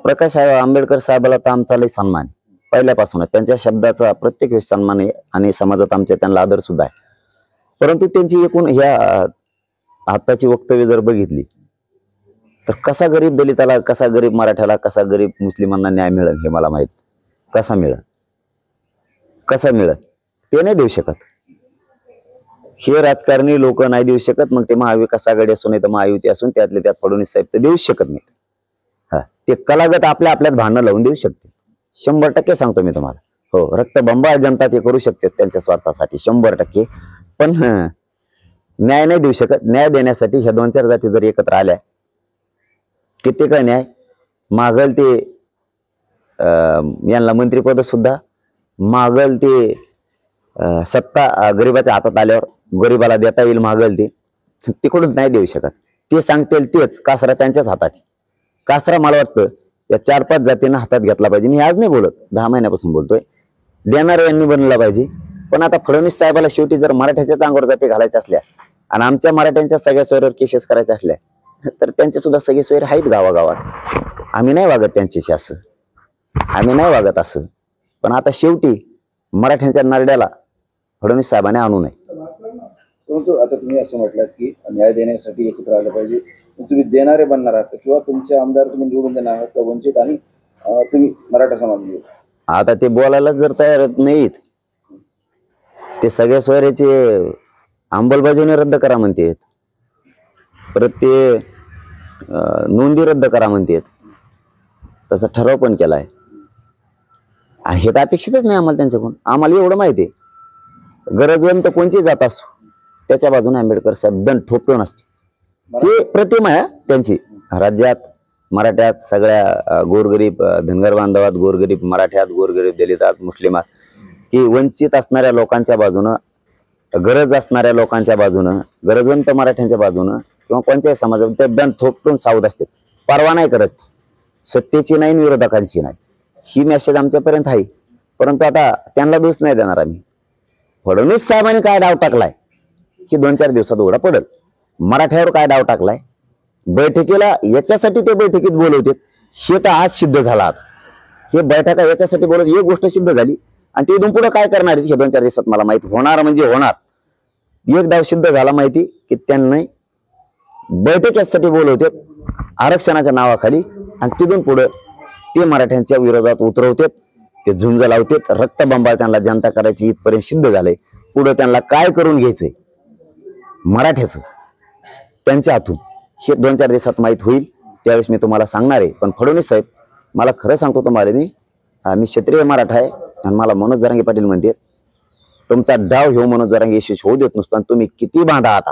प्रकाश आंबेडकर साहेबाला तर आमचा लय सन्मान आहे पहिल्यापासूनच. त्यांच्या शब्दाचा प्रत्येक वेळेस सन्मान आहे आणि समाजात आमच्या त्यांना आदर सुद्धा आहे. परंतु त्यांची एकूण ह्या आताची वक्तव्य जर बघितली तर कसा गरीब दलिताला, कसा गरीब मराठ्याला, कसा गरीब मुस्लिमांना न्याय मिळेल हे मला माहित. कसा मिळेल ते नाही देऊ शकत. हे राजकारणी लोक नाही देऊ शकत. मग ते महाविकास आघाडी असून नाही तर महायुती असून त्यातले त्यात फडणवीस साहेब तर देऊच शकत नाहीत. ते कलागत आपल्यात भांडणं लावून देऊ शकते. 100% सांगतो मी तुम्हाला. हो, रक्तबंबाळ जनता ते करू शकते त्यांच्या स्वार्थासाठी 100%. पण न्याय नाही देऊ शकत. न्याय देण्यासाठी ह्या 2-4 जाती जर एकत्र आल्या किती काय न्याय मागल ते यांना मंत्रिपद सुद्धा मागल ते सत्ता गरीबाच्या हातात आल्यावर गरीबाला देता येईल मागल ते तिकडून नाही देऊ शकत. ते सांगतील तेच कासरा त्यांच्याच हातात. कासरा मला वाटतं या 4-5 जातींना हातात घेतला पाहिजे. मी आज नाही बोलत, 10 महिन्यापासून बोलतोय. देणारे यांनी बनला पाहिजे. पण आता फडणवीस साहेबाला शेवटी जर मराठ्याच्याच अंगावर जाती घालायच्या असल्या आणि आमच्या मराठ्यांच्या सगळ्या सोयीवर केसेस करायच्या असल्या तर त्यांचे सुद्धा सगळे सोयरे आहेत गावागावात. आम्ही नाही वागत त्यांच्याशी असं, आम्ही नाही वागत असं. पण आता शेवटी मराठ्यांच्या नरड्याला फडणवीस साहेबांनी आणू नये. परंतु आता तुम्ही असं म्हटलात की न्याय देण्यासाठी एकत्र आलं पाहिजे. तुम्ही देणारे बनणार आहात किंवा तुमचे आमदार तुम्ही निवडून देणार आहात का वंचित आणि तुम्ही मराठा समाज निवडून? आता ते बोलायला जर तयार नाहीत ते सगळ्या सोयऱ्याचे अंमलबजावणी रद्द करा म्हणतात, परत ते नोंदी रद्द करा म्हणतात. तसा ठराव पण केलाय. हे तर अपेक्षितच नाही आम्हाला त्यांच्याकडून. आम्हाला एवढं माहिती आहे गरजवंत कोणची जात असो त्याच्या बाजूने आंबेडकर साहेब दंड ठोकतो नसते. ही प्रतिमा आहे त्यांची. राज्यात मराठ्यात सगळ्या गोरगरीब धनगर बांधवात, गोरगरीब मराठ्यात, गोरगरीब दलितात, मुस्लिमात की वंचित असणाऱ्या लोकांच्या बाजूनं, गरज असणाऱ्या लोकांच्या बाजूनं, गरजवंत मराठ्यांच्या बाजूनं किंवा कोणत्याही समाजात ते दंड थोपटून सावध असते. परवा नाही करत. सत्तेची नाही विरोधकांची नाही. ही मेसेज आमच्यापर्यंत आहे. परंतु आता त्यांना दोष नाही देणार आम्ही. फडणवीस साहेबांनी काय डाव टाकलाय की 2-4 दिवसात उघडा पडेल. मराठ्यावर काय डाव टाकलाय बैठकीला याच्यासाठी ते बैठकीत बोलवतात हे तर आज सिद्ध झाला. हे बैठका याच्यासाठी बोलत ही गोष्ट सिद्ध झाली आणि ते इथून पुढे काय करणार हे 2-4 दिवसात मला माहिती होणार. म्हणजे होणार. एक डाव सिद्ध झाला माहिती की त्यांनी बैठक यासाठी बोलवतात आरक्षणाच्या नावाखाली आणि तिथून पुढे ते मराठ्यांच्या विरोधात उतरवतात, ते झुंज लावतात, रक्तबंबाळ त्यांना जनता करायची इथपर्यंत सिद्ध झालंय. पुढे त्यांना काय करून घ्यायचंय मराठ्याचं त्यांच्या हातून हे 2-4 दिवसात माहीत होईल. त्यावेळेस मी तुम्हाला सांगणार आहे. पण फडणवीस साहेब मला खरं सांगतो तुम्हाला, मी क्षत्रिय मराठा आहे आणि मला मनोज जरांगे पाटील म्हणतात तुमचा डाव ह्यो मनोज जरांगे यशस्वी होऊ देत नसतो. आणि तुम्ही किती बांधा आता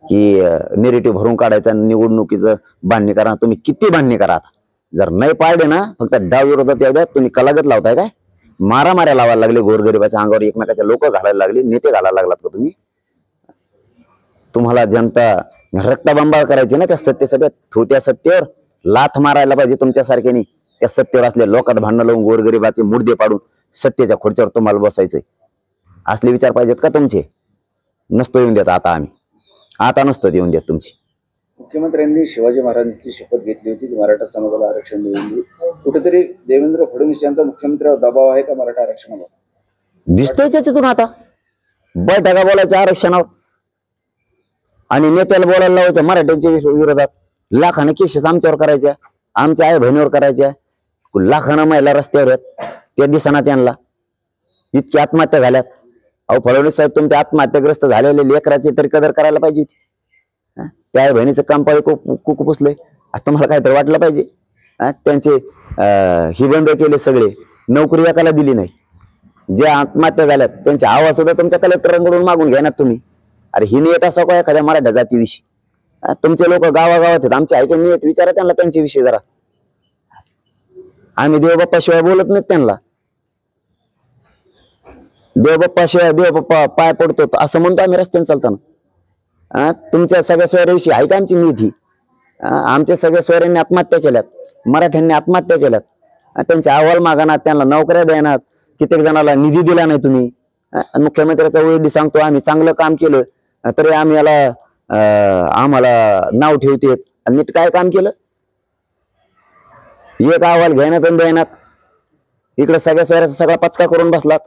की नेरेटिव्ह भरून काढायचा, निवडणुकीचं बांधणी करा, तुम्ही किती बांधणी करा. आता जर नाही पाळले ना फक्त डाव विरोधात येऊ द्या. तुम्ही कलागत लावताय काय? मारामाऱ्या लावायला लागले, गोरगरिबाच्या अंगावर एकमेकाच्या लोक घालायला लागले, नेते घालायला लागलात का तुम्ही? तुम्हाला जनता रक्तबंबाळ करायची ना त्या सत्तेसाठी. त्या सत्तेवर लाथ मारायला पाहिजे तुमच्यासारख्यानी. त्या सत्तेवर असले लोकात भांडण लावून गोरगरिबाचे मुडदे पाडून सत्तेच्या खुर्चीवर तुम्हाला बसायचंय. असले विचार पाहिजेत का तुमचे? नसतो येऊन देत आता आम्ही. आता नसतो येऊन देत तुमची. मुख्यमंत्र्यांनी शिवाजी महाराजांची शपथ घेतली होती की मराठा समाजाला आरक्षण मिळवून देईल. कुठेतरी देवेंद्र फडणवीस यांचा मुख्यमंत्र्यावर दबाव आहे का मराठा आरक्षणावर? दिसतोय त्याच्यातून आता. बैठका बोलायच्या आरक्षणावर आणि नेत्याला बोलायला लावायचं मराठ्यांच्या विरोधात. लाखाने केसेस आमच्यावर करायच्या, आमच्या आई बहिणीवर करायच्या. लाखानं महिला रस्त्यावर आहेत. त्या दिसना त्यांना इतकी आत्महत्या झाल्यात. अहो फडणवीस साहेब तुमच्या आत्महत्याग्रस्त झालेले लेकराची तरी कदर करायला पाहिजे होती. त्या आई बहिणीचं कंपाळी कुकू पुसले. तुम्हाला काहीतरी वाटलं पाहिजे. त्यांचे ही बंद केले सगळे, नोकरी एकाला दिली नाही. जे आत्महत्या झाल्यात त्यांचे आवाज सुद्धा तुमच्या कलेक्टरांकडून मागून घ्या ना तुम्ही. अरे ही नियत असा का एखाद्या मराठा जातीविषयी? तुमचे लोक गावागावात आहेत, आमचे ऐका नियत विचारा त्यांना त्यांच्याविषयी जरा. आम्ही देवबाप्पा शिवाय बोलत नाहीत त्यांना. देवबाप्पा शिवाय देवबाप्पा पाय पडतो असं म्हणतो आम्ही रस्त्याने चालताना. तुमच्या सगळ्या सोयऱ्याविषयी आहे का आमची नीती? आमच्या सगळ्या सोयऱ्यांनी आत्महत्या केल्यात, मराठ्यांनी आत्महत्या केल्यात. त्यांचे अहवाल मागणार, त्यांना नोकऱ्या देणार, कित्येक जणाला निधी दिला नाही तुम्ही. मुख्यमंत्र्याचा वेळी सांगतो आम्ही चांगलं काम केलं तरी आम्ही आम्हाला नाव ठेवतेत. नीट काय काम केलं? एक अहवाल घेण्यात आणि देण्यात इकडे सगळ्या सोयऱ्याचा सगळा पचका करून बसलात.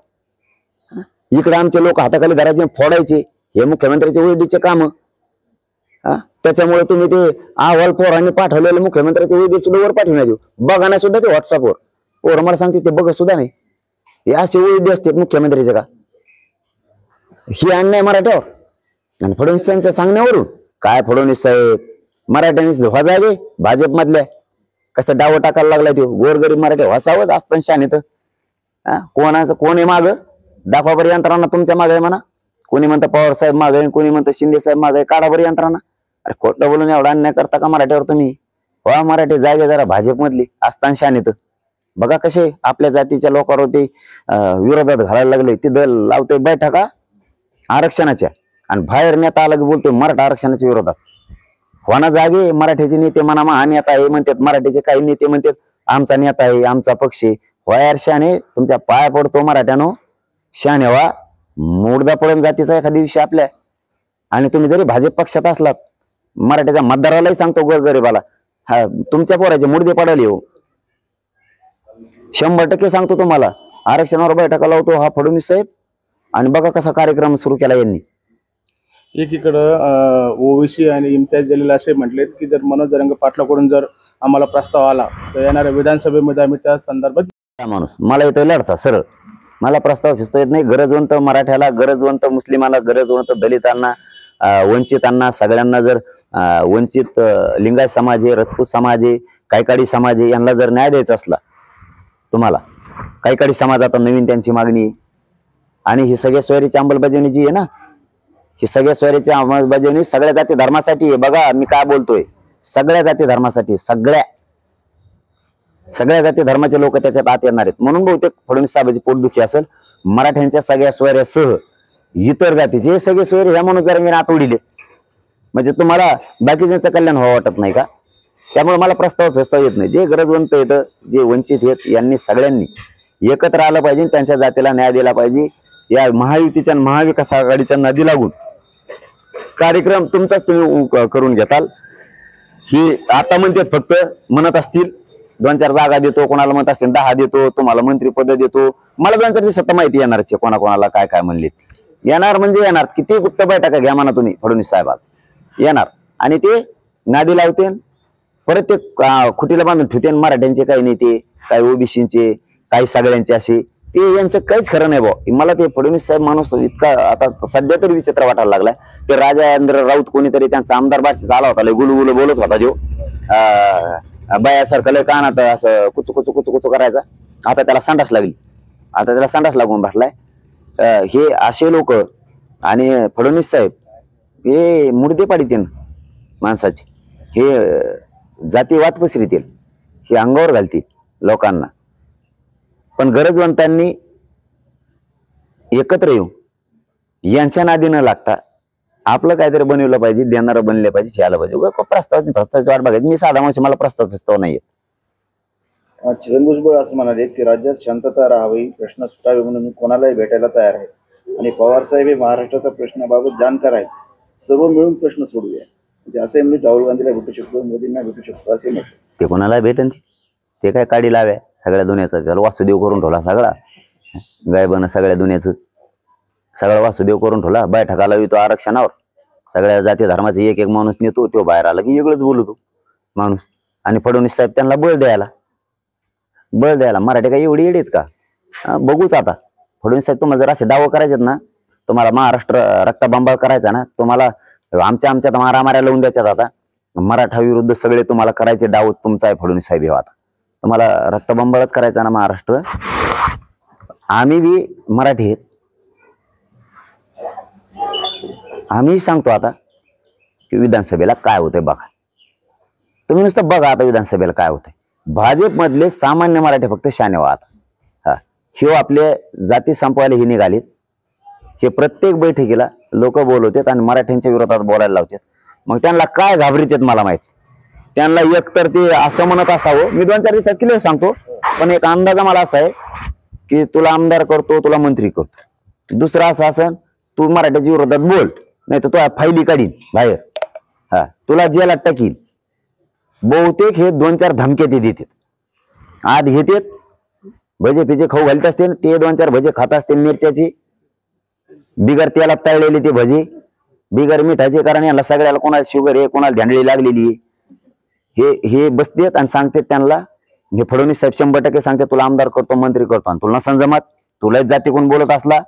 इकडे आमचे लोक हाताखाली धरायचे फोडायचे, हे मुख्यमंत्र्याचे ओळडीचे काम. त्याच्यामुळे तुम्ही ते अहवाल पोरांनी पाठवलेले मुख्यमंत्र्याचे ओळडी सुद्धा वर पाठवण्याचे बघा ना सुद्धा ते व्हॉट्सअपवर. पोर मला सांगते ते बघ सुद्धा नाही. हे असे ओळडी असते मुख्यमंत्र्याचे का? ही अन्याय मराठ्यावर. आणि फडणवीसांच्या सांगण्यावरून काय फडणवीस साहेब मराठ्यांनी व्हाजागे भाजपमधल्या कसं डावं टाकायला लागला तो गोरगरीब मराठी व्हासावंच असतं शान येतं. कोणाचं कोण आहे माग दाखवा बरी यंत्रणा तुमच्या मागे आहे म्हणा. कोणी म्हणतं पवार साहेब मागे आहे, कोणी म्हणतं शिंदे साहेब मागे आहे. काढा बरी यंत्रणा. अरे खोटं बोलून एवढा अन्याय करता का मराठ्यावर तुम्ही? वा मराठी जागे जरा भाजपमधली असताना शान येतं. बघा कसे आपल्या जातीच्या लोकांवर ते विरोधात घालायला लागले. तिथं लावतोय बैठका आरक्षणाच्या आणि बाहेर नेता आला की बोलतोय मराठा आरक्षणाच्या विरोधात. होना जागे मराठ्याचे नेते म्हणा महानेता आहे म्हणतात, मराठीचे काही नेते म्हणतात आमचा नेता आहे आमचा पक्ष आहे. यार शाने तुमच्या पाया पडतो मराठ्यानो, शाने व्हा. मुर्दा पडून जातीचा एखाद्या दिवशी आपल्या. आणि तुम्ही जरी भाजप पक्षात असलात मराठ्याच्या मतदारालाही सांगतो गोरगरीबाला हा तुमच्या पोराचे मुर्दे पडाले हो. 100% सांगतो तुम्हाला. आरक्षणावर बैठका लावतो हा फडणवीस साहेब. आणि बघा कसा कार्यक्रम सुरू केला यांनी. एकीकडं ओबीसी आणि इम्तियाज जलील असे म्हटलेत की जर मनोज जरांगे पाटलाकडून जर आम्हाला प्रस्ताव आला तर येणाऱ्या विधानसभेमध्ये आम्ही त्या संदर्भात माणूस मला येतोय लढता सरळ. मला प्रस्ताव फिसतो येत नाही. गरजवंत मराठ्याला, गरजवंत मुस्लिमाला, गरजवंत दलितांना, वंचितांना सगळ्यांना जर वंचित लिंगायत समाज आहे, राजपूत समाज आहे, कायकाडी समाज आहे यांना जर न्याय द्यायचा असला तुम्हाला, कायकाडी समाज आता नवीन त्यांची मागणी. आणि ही सगळ्या सोयरीची अंमलबजावणी जी आहे ना, ही सगळ्या सोयरीची अंमलबजावणी सगळ्या जाती धर्मासाठी आहे. बघा मी काय बोलतोय, सगळ्या जाती धर्मासाठी. सगळ्या जाती धर्माचे लोक त्याच्यात आत येणार आहेत. म्हणून बहुतेक फडणवीस साहेबांची पोटदुखी असेल. मराठ्यांच्या सगळ्या सोयऱ्यासह इतर जातीचे सगळे सोयरे ह्या मनोज जरांगेने आत उडीले. म्हणजे तुम्हाला बाकीच्यांचं कल्याण व्हावं वाटत नाही का? त्यामुळे मला प्रस्ताव येत नाही. जे गरजवंत येतं, जे वंचित आहेत, यांनी सगळ्यांनी एकत्र आलं पाहिजे, त्यांच्या जातीला न्याय दिला पाहिजे. या महायुतीच्या महाविकास आघाडीच्या नदी लागून कार्यक्रम तुमचाच तुम्ही करून घेताल. ही आता म्हणतात फक्त म्हणत असतील 2-4 जागा देतो, कोणाला म्हणत असतील 10 देतो, तुम्हाला मंत्रीपद देतो. मला 2-4 दिवसात माहिती येणारच आहे कोणाकोणाला काय काय म्हणले. येणार म्हणजे येणार. किती गुप्त बैठका घ्या म्हणा तुम्ही फडणवीस साहेबात येणार. आणि ते नादी लावते परत ते खुटीला बांधून ठेवते. मराठ्यांचे काही नेते, काही ओबीसीचे, काही सगळ्यांचे असे ते यांचं काहीच खरं नाही भाऊ. मला ते फडणवीस साहेब माणूस इतका आता सध्या तरी विचित्र वाटायला लागलाय. ते राजेंद्र राऊत कोणीतरी त्यांचा आमदार बारशीच आला होता, लय गुलगुल बोलत होता जो बायासारखं लय कानात असं कुचू कुचू कुचू कुचू करायचा. आता त्याला संडास लागली, आता त्याला संडास लागून बसलाय. हे असे लोक आणि फडणवीस साहेब हे मुर्दे पाडीतील माणसाचे, हे जातीवाद पसरतील, हे अंगावर घालतील लोकांना. पण गरजवंतांनी एकत्र येऊन यांच्या नादी न लागता आपलं काहीतरी बनवलं पाहिजे, देणारं बनले पाहिजे, खेळायला पाहिजे. प्रस्तावाची वाट बघायची. मी साधा माणूस, मला प्रस्ताव नाहीये. छगन भुजबळ असं म्हणाले की राज्यात शांतता राहावी, प्रश्न सुटावे म्हणून मी कोणालाही भेटायला तयार आहे. आणि पवार साहेब हे महाराष्ट्राच्या प्रश्नाबाबत जाणकार आहेत, सर्व मिळून प्रश्न सोडूया. म्हणजे असे म्हणजे राहुल गांधीला भेटू शकतो, मोदींना भेटू शकतो असे म्हटलं. ते कोणाला भेटेन ते काय काढी लाव्या सगळ्या दुनियाचा. त्याला वासुदेव करून ठेवला सगळा गायबन, सगळ्या दुनियाचं सगळं वासुदेव करून ठेवला. बैठकाला येतो आरक्षणावर, सगळ्या जाती धर्माचा एक एक माणूस नेतो. तो बाहेर आला की वेगळंच बोलतो माणूस. आणि फडणवीस साहेब त्यांना बळ द्यायला. मराठी काही एवढी येडीत का? बघूच आता. फडणवीस साहेब तुम्हाला जर असे डाव करायचेत ना, तुम्हाला महाराष्ट्र रक्तबंबाळ करायचा ना, तुम्हाला आमच्यात मारामाऱ्या लावून द्यायच्यात. आता मराठा विरुद्ध सगळे तुम्हाला करायचे डाव तुमचा आहे फडणवीस साहेब. आता तुम्हाला रक्तबंबाळच करायचा ना महाराष्ट्र. आम्ही बी मराठी आहेत. आम्ही सांगतो आता की विधानसभेला काय होतंय बघा. तुम्ही नुसतं बघा आता विधानसभेला काय होतंय. भाजप मधले सामान्य मराठी फक्त शाने व्हा आता. हे आपले जाती संपवायला हे निघालेत. हे प्रत्येक बैठकीला लोक बोलवतात आणि मराठ्यांच्या विरोधात बोलायला लावतात. मग त्यांना काय घाबरतात मला माहित. त्यांना एकतर ते असं म्हणत असावं, मी 2-4 दिवसात क्लिअर सांगतो, पण एक अंदाजा मला असा आहे की तुला आमदार करतो, तुला मंत्री करतो. दुसरा असं असन तू मराठ्याच्या विरोधात बोल, नाही तर तो फायली काढीन बाहेर, तुला जेलात टाकीन. बहुतेक हे 2-4 धमक्या ते देतात. आत घेतेत भजे पिजे खाऊ घालत असतील, ते 2-4 भजे खात असतील मिरच्याची, बिगर तेलात तळलेली ते भजी, बिगर मिठाचे, कारण यांना सगळ्याला कोणाला शुगर आहे, कोणाला ध्यानळी लागलेली आहे. हे बसतेत आणि सांगतेत त्यांना, हे फडणवीस साहेब 100% सांगते तुला आमदार करतो, मंत्री करतो, आणि तुला नसन जमत, तुलाच जातीकडून बोलत असला,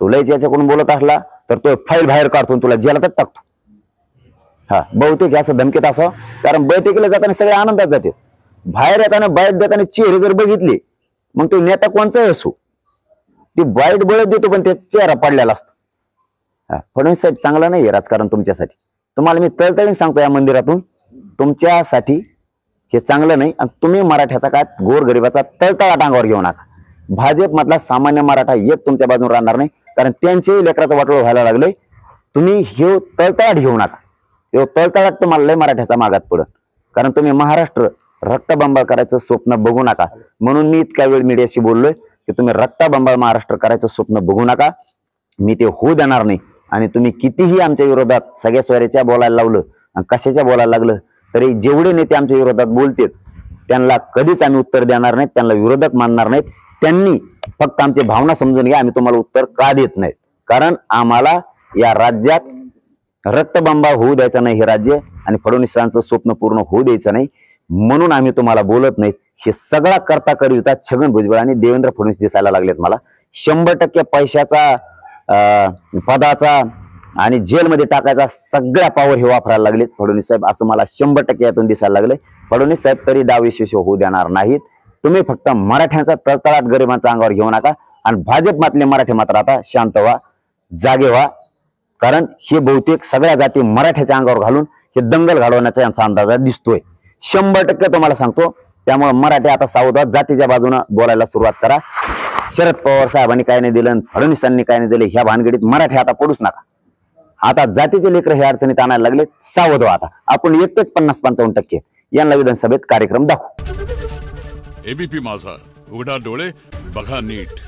तुलाच याच्याकडून बोलत असला तर तो फाईल बाहेर काढतो तुला जेलात टाकतो. हा, बहुतेक असं धमकीत असं, कारण बैठकीला जाताना सगळे आनंदात जाते, बाहेर येताना बाईट देताना चेहरे जर बघितले, मग तो नेता कोणचाही असो, ती वाईट बळत देतो पण त्याचा चेहरा पडलेला असतो. फडणवीस साहेब चांगला नाही राजकारण तुमच्यासाठी. तुम्हाला मी तळतळीने सांगतो या मंदिरातून, तुमच्यासाठी हे चांगलं नाही. आणि तुम्ही मराठ्याचा काय गोरगरिबाचा तळतळाट अंगावर घेऊ नका. भाजप मधला सामान्य मराठा एक तुमच्या बाजून राहणार नाही, कारण त्यांचे लेकराचं वाटोळ व्हायला लागले. तुम्ही हे तळतळाट घेऊ नका. हे तळतळाट तुम्हाला लय मराठ्याचा मागात पडत, कारण तुम्ही महाराष्ट्र रक्तबंबाळ करायचं स्वप्न बघू नका. म्हणून मी इतका वेळ मीडियाशी बोललोय की तुम्ही रक्तबंबाळ महाराष्ट्र करायचं स्वप्न बघू नका. मी ते होऊ देणार नाही. आणि तुम्ही कितीही आमच्या विरोधात सगळ्या सोयऱ्याच्या बोलायला लावलं आणि कशाच्या बोलायला लागलं तरी जेवढे नेते आमच्या विरोधात बोलतेत त्यांना कधीच आम्ही उत्तर देणार नाहीत, त्यांना विरोधक मानणार नाहीत. त्यांनी फक्त आमची भावना समजून घ्या, आम्ही तुम्हाला उत्तर का देत नाहीत. कारण आम्हाला या राज्यात रक्तबंबाळ होऊ द्यायचा नाही हे राज्य, आणि फडणवीसांचं स्वप्न पूर्ण होऊ द्यायचं नाही, म्हणून आम्ही तुम्हाला बोलत नाहीत. हे सगळा करता करिता छगन भुजबळ आणि देवेंद्र फडणवीस दिसायला लागलेत मला. 100% पैशाचा, पदाचा आणि जेलमध्ये टाकायचा सगळ्या पावर हे वापरायला लागलेत फडणवीस साहेब, असं मला 100% यातून दिसायला लागलंय. फडणवीस साहेब तरी डाव यशस्वी होऊ देणार नाहीत. तुम्ही फक्त मराठ्यांचा तळतळाट गरिबांचा अंगावर घेऊ नका. आणि भाजपमधले मराठी मात्र आता शांत व्हा, जागे व्हा, कारण हे बहुतेक सगळ्या जाती मराठ्याच्या अंगावर घालून हे दंगल घडवण्याचा यांचा अंदाज दिसतोय. 100% तुम्हाला सांगतो. त्यामुळे मराठी आता सावध व्हा, जातीच्या बाजूने बोलायला सुरुवात करा. शरद पवार साहेबांनी काय नाही दिलं, फडणवीसांनी काय नाही दिलं, ह्या भानगडीत मराठी आता पडूच नका. आता जातीचे लेकर हे अडचणीत आणायला लागले, सावध व्हा. आता आपण एकटेच 50-55% यांना विधानसभेत कार्यक्रम दाखवू. एबीपी माझा, उघडा डोळे बघा नीट.